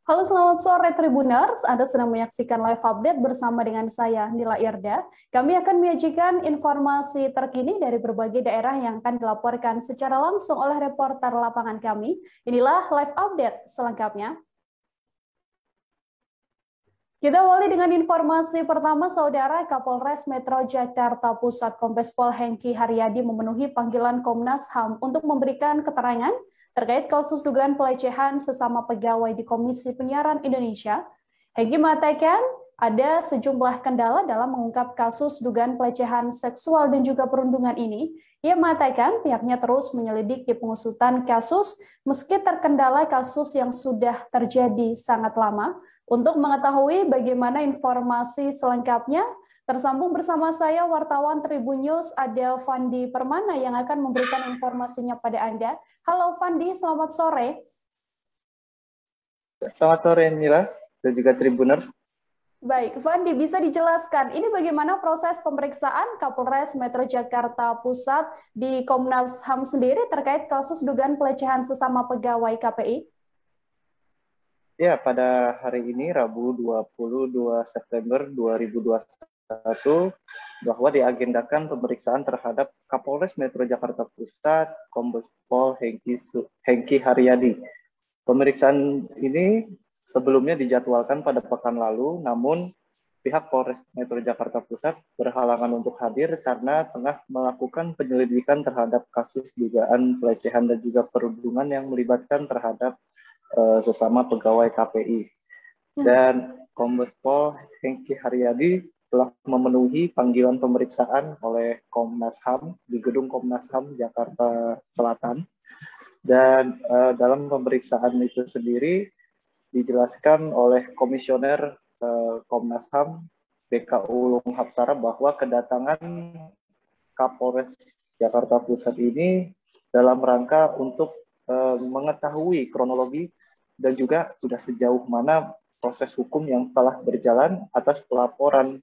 Halo, selamat sore Tribuners. Anda sedang menyaksikan live update bersama dengan saya, Nila Irda. Kami akan menyajikan informasi terkini dari berbagai daerah yang akan dilaporkan secara langsung oleh reporter lapangan kami. Inilah live update selengkapnya. Kita awali dengan informasi pertama, Saudara. Kapolres Metro Jakarta Pusat Kombes Pol Hengki Haryadi memenuhi panggilan Komnas HAM untuk memberikan keterangan terkait kasus dugaan pelecehan sesama pegawai di Komisi Penyiaran Indonesia. Hengki mengatakan ada sejumlah kendala dalam mengungkap kasus dugaan pelecehan seksual dan juga perundungan ini. Ia mengatakan pihaknya terus menyelidiki pengusutan kasus meski terkendala kasus yang sudah terjadi sangat lama. Untuk mengetahui bagaimana informasi selengkapnya, tersambung bersama saya wartawan Tribun News ada Fandi Permana yang akan memberikan informasinya pada Anda. Halo Fandi, selamat sore. Selamat sore Nila dan juga Tribuners. Baik, Fandi, bisa dijelaskan ini bagaimana proses pemeriksaan Kapolres Metro Jakarta Pusat di Komnas HAM sendiri terkait kasus dugaan pelecehan sesama pegawai KPI? Ya, pada hari ini Rabu 22 September 2021 bahwa diagendakan pemeriksaan terhadap Kapolres Metro Jakarta Pusat Kombes Pol Hengki Haryadi. Pemeriksaan ini sebelumnya dijadwalkan pada pekan lalu, namun pihak Polres Metro Jakarta Pusat berhalangan untuk hadir karena tengah melakukan penyelidikan terhadap kasus dugaan pelecehan dan juga perundungan yang melibatkan terhadap sesama pegawai KPI. Dan Kombes Pol Hengki Haryadi telah memenuhi panggilan pemeriksaan oleh Komnas HAM di gedung Komnas HAM Jakarta Selatan. Dan dalam pemeriksaan itu sendiri dijelaskan oleh Komisioner Komnas HAM BK Ulung Hapsara bahwa kedatangan Kapolres Jakarta Pusat ini dalam rangka untuk mengetahui kronologi dan juga sudah sejauh mana proses hukum yang telah berjalan atas pelaporan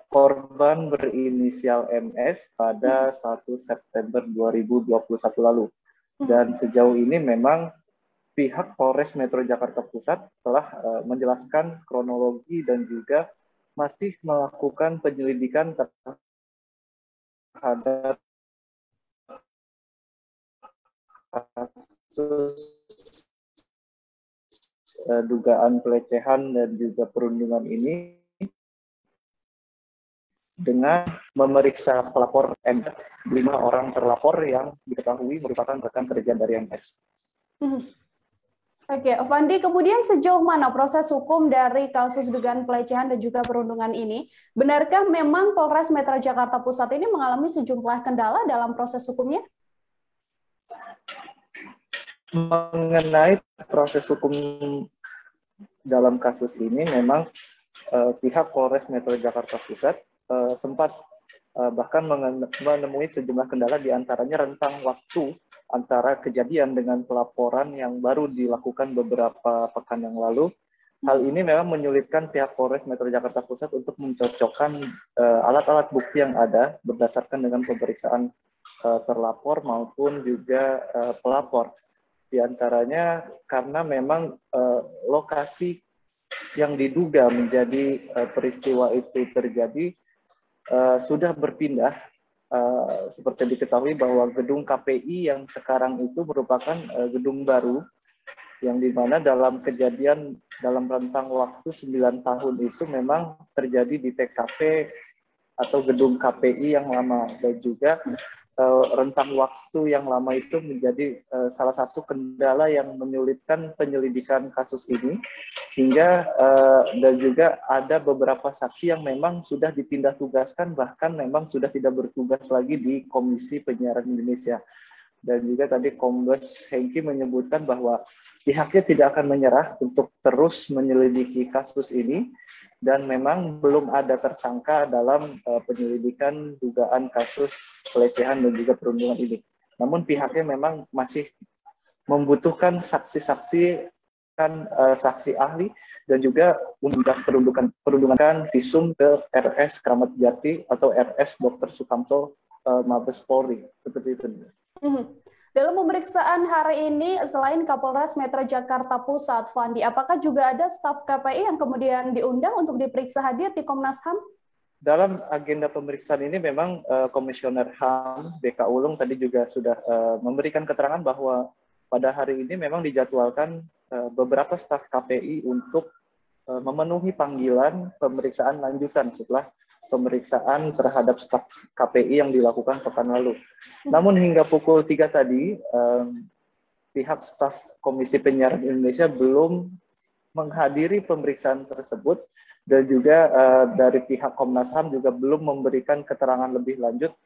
korban berinisial MS pada 1 September 2021 lalu. Dan sejauh ini memang pihak Polres Metro Jakarta Pusat telah menjelaskan kronologi dan juga masih melakukan penyelidikan terhadap kasus dugaan pelecehan dan juga perundungan ini dengan memeriksa pelapor MS, 5 orang terlapor yang diketahui merupakan rekan kerja dari MS. Oke, Fandi, kemudian sejauh mana proses hukum dari kasus dugaan pelecehan dan juga perundungan ini? Benarkah memang Polres Metro Jakarta Pusat ini mengalami sejumlah kendala dalam proses hukumnya? Mengenai proses hukum dalam kasus ini, memang pihak Polres Metro Jakarta Pusat sempat bahkan menemui sejumlah kendala, diantaranya rentang waktu antara kejadian dengan pelaporan yang baru dilakukan beberapa pekan yang lalu. Hal ini memang menyulitkan pihak Polres Metro Jakarta Pusat untuk mencocokkan alat-alat bukti yang ada berdasarkan dengan pemeriksaan terlapor maupun juga pelapor. Di antaranya karena memang lokasi yang diduga menjadi peristiwa itu terjadi sudah berpindah. Seperti diketahui bahwa gedung KPI yang sekarang itu merupakan gedung baru, yang dimana dalam kejadian dalam rentang waktu 9 tahun itu memang terjadi di TKP atau gedung KPI yang lama, dan juga rentang waktu yang lama itu menjadi salah satu kendala yang menyulitkan penyelidikan kasus ini, hingga dan juga ada beberapa saksi yang memang sudah dipindah tugaskan, bahkan memang sudah tidak bertugas lagi di Komisi Penyiaran Indonesia. Dan juga tadi Kombes Hengki menyebutkan bahwa pihaknya tidak akan menyerah untuk terus menyelidiki kasus ini, dan memang belum ada tersangka dalam penyelidikan dugaan kasus pelecehan dan juga perundungan ini. Namun pihaknya memang masih membutuhkan saksi-saksi, saksi ahli, dan juga undang perundungan visum ke RS Kramat Jati atau RS Dr. Sukamto Mabes Polri, seperti itu. Dalam pemeriksaan hari ini, selain Kapolres Metro Jakarta Pusat, Fandi, apakah juga ada staf KPI yang kemudian diundang untuk diperiksa hadir di Komnas HAM? Dalam agenda pemeriksaan ini memang Komisioner HAM BK Ulung tadi juga sudah memberikan keterangan bahwa pada hari ini memang dijadwalkan beberapa staf KPI untuk memenuhi panggilan pemeriksaan lanjutan setelah pemeriksaan terhadap staf KPI yang dilakukan pekan lalu. Namun hingga pukul 3 tadi, pihak staf Komisi Penyiaran Indonesia belum menghadiri pemeriksaan tersebut, dan juga dari pihak Komnas HAM juga belum memberikan keterangan lebih lanjut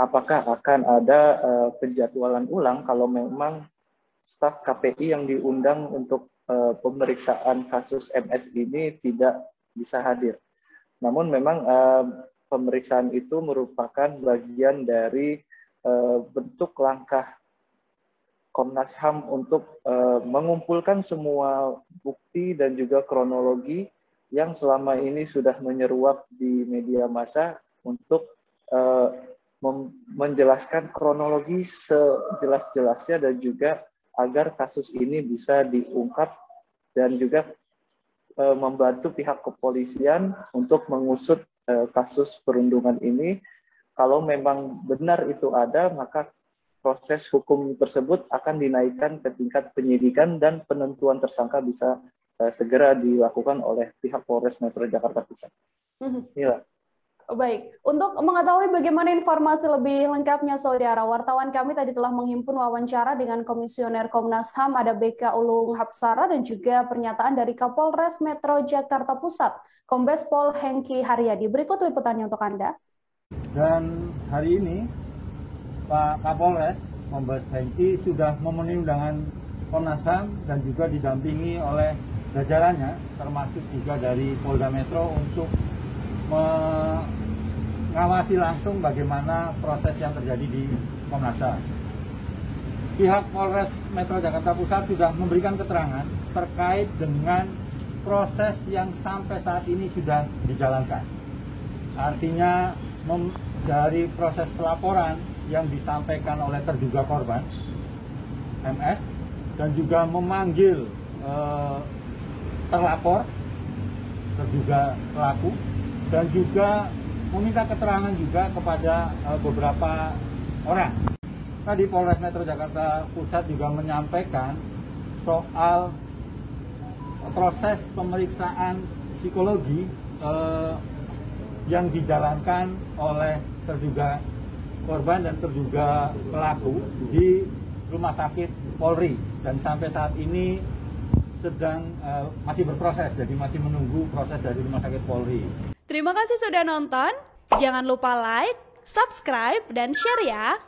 apakah akan ada penjadwalan ulang kalau memang staf KPI yang diundang untuk pemeriksaan kasus MS ini tidak bisa hadir. Namun memang pemeriksaan itu merupakan bagian dari bentuk langkah Komnas HAM untuk mengumpulkan semua bukti dan juga kronologi yang selama ini sudah menyeruak di media massa untuk menjelaskan kronologi sejelas-jelasnya dan juga agar kasus ini bisa diungkap dan juga membantu pihak kepolisian untuk mengusut kasus perundungan ini. Kalau memang benar itu ada, maka proses hukum tersebut akan dinaikkan ke tingkat penyidikan dan penentuan tersangka bisa segera dilakukan oleh pihak Polres Metro Jakarta Pusat. Mila. Baik, untuk mengetahui bagaimana informasi lebih lengkapnya, Saudara, wartawan kami tadi telah menghimpun wawancara dengan Komisioner Komnas HAM, ada BK Ulung Hapsara, dan juga pernyataan dari Kapolres Metro Jakarta Pusat, Kombes Pol Hengki Haryadi. Berikut liputannya untuk Anda. Dan hari ini, Pak Kapolres, Kombes Hengki, sudah memenuhi undangan Komnas HAM dan juga didampingi oleh jajarannya, termasuk juga dari Polda Metro untuk mengawasi langsung bagaimana proses yang terjadi di Komnas HAM. Pihak Polres Metro Jakarta Pusat sudah memberikan keterangan terkait dengan proses yang sampai saat ini sudah dijalankan. Artinya dari proses pelaporan yang disampaikan oleh terduga korban MS dan juga memanggil terlapor, terduga pelaku, dan juga meminta keterangan juga kepada beberapa orang. Tadi Polres Metro Jakarta Pusat juga menyampaikan soal proses pemeriksaan psikologi yang dijalankan oleh terduga korban dan terduga pelaku di Rumah Sakit Polri, dan sampai saat ini sedang masih berproses, jadi masih menunggu proses dari Rumah Sakit Polri. Terima kasih sudah nonton. Jangan lupa like, subscribe, dan share ya.